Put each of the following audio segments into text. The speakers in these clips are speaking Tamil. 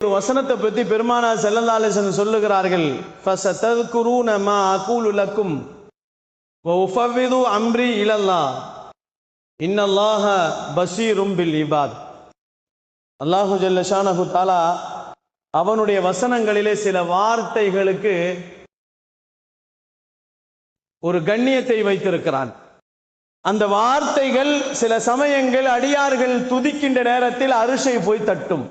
ஒரு வசனத்தை பற்றி பெருமானார் ஸல்லல்லாஹு அலைஹி வஸல்லம் சொல்லுகிறார்கள், ஃபஸதذ்குரூன மா அகூலு லக்கும் வ உஃபவ்விது அம்ரி இலல்லாஹ் இன்னல்லாஹ பஸீரும் பில் இபாத். அல்லாஹு ஜல்ல ஷானஹு தஆலா அவனுடைய வசனங்களிலே சில வார்த்தைகளுக்கு ஒரு கண்ணியத்தை வைத்திருக்கிறான். அந்த வார்த்தைகள் சில சமயங்கள் அடியார்கள் துதிக்கின்ற நேரத்தில் அரிசை போய் தட்டும்.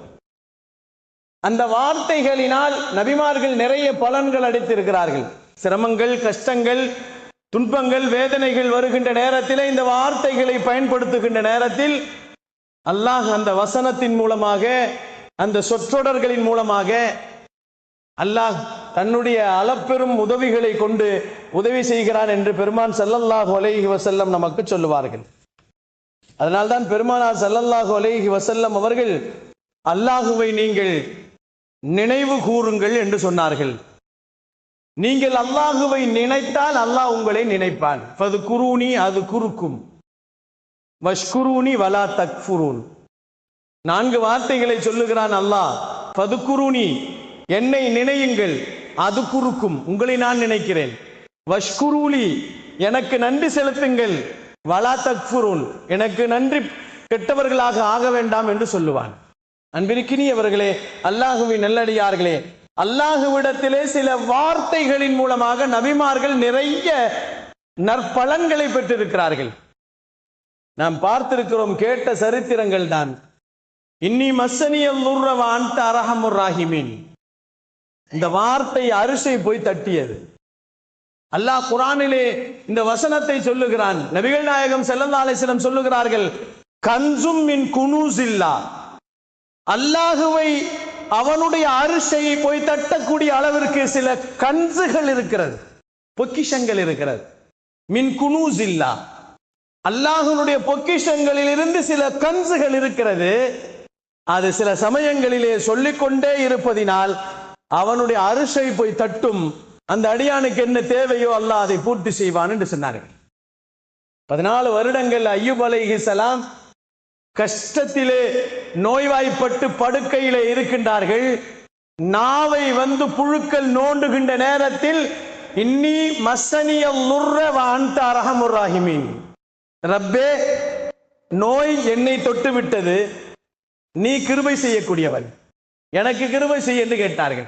அந்த வார்த்தைகளினால் நபிமார்கள் நிறைய பலன்கள் அடைத்திருக்கிறார்கள். சிரமங்கள், கஷ்டங்கள், துன்பங்கள், வேதனைகள் வருகின்ற நேரத்தில் இந்த வார்த்தைகளை பயன்படுத்துகின்ற நேரத்தில் அல்லாஹ் அந்த வசனத்தின் மூலமாக, அந்த சொற்றொடர்களின் மூலமாக அல்லாஹ் தன்னுடைய அளப்பெரும் உதவிகளை கொண்டு உதவி செய்கிறான் என்று பெருமான் ஸல்லல்லாஹு அலைஹி வஸல்லம் நமக்கு சொல்லுவார்கள். அதனால்தான் பெருமானார் ஸல்லல்லாஹு அலைஹி வஸல்லம் அவர்கள் அல்லாஹுவை நீங்கள் நினைவு கூறுங்கள் என்று சொன்னார்கள். நீங்கள் அல்லாஹுவை நினைத்தால் அல்லாஹ் உங்களை நினைப்பான். ஃபதுகுரூனி அது குறுக்கும் வஷ்குரூனி வலா தக்ஃபுரூன். 4 வார்த்தைகளை சொல்லுகிறான் அல்லாஹ். ஃபதுகுரூனி என்னை நினையுங்கள், அது குறுக்கும் உங்களை நான் நினைக்கிறேன். வஷ்குரூலி எனக்கு நன்றி செலுத்துங்கள், வலா தக்ஃபுரூன் எனக்கு நன்றி கெட்டவர்களாக ஆக வேண்டாம் என்று சொல்லுவான். அன்பிற்கினியவர்களே, அல்லாஹுவின் நல்லடியார்களே, அல்லாஹுவிடத்திலே சில வார்த்தைகளின் மூலமாக நபிமார்கள் நிறைய நற்பலன்களை பெற்றிருக்கிறார்கள். நாம் பார்த்திருக்கிறோம், கேட்ட சரித்திரங்கள் தான். இன்னி மஸ்ஸனியல் துர்ர வ அன்த அர்ஹமுர் ராஹிமீன். இந்த வார்த்தை அரிசை போய் தட்டியது. அல்லாஹ் குர்ஆனிலே இந்த வசனத்தை சொல்லுகிறான். நபிகள் நாயகம் ஸல்லல்லாஹு அலைஹி வஸல்லம் சொல்லுகிறார்கள், கன்சும் மின் குனூஸில்லா. அல்லாஹுவை அவனுடைய அரிசையை போய் தட்டக்கூடிய அளவிற்கு சில கன்சுகள் இருக்கிறது, பொக்கிஷங்கள் இருக்கிறது. மின் குனூஸில்லா, அல்லாஹ்வுடைய பொக்கிஷங்களில் இருந்து சில கன்சுகள் இருக்கிறது. அது சில சமயங்களிலே சொல்லிக்கொண்டே இருப்பதினால் அவனுடைய அரிசை போய் தட்டும். அந்த அடியானுக்கு என்ன தேவையோ அல்லாஹ் அதை பூர்த்தி செய்வான் என்று சொன்னார்கள். 14 வருடங்கள் அய்யூப் அலைஹிஸ்ஸலாம் கஷ்டத்திலே நோய்வாய்ப்பட்டு படுக்கையிலே இருக்கின்றார்கள். நாவை வந்து புழுக்கள் நோண்டுகின்ற நேரத்தில் இன்னி மஸ்ஸனியல் துர்ர வ அன்த அர்ஹமுர் ராஹிமீன். ரப்பே, நோய் என்னை தொட்டு விட்டது, நீ கிருபை செய்யக்கூடியவன், எனக்கு கிருபை செய்ய என்று கேட்டார்கள்.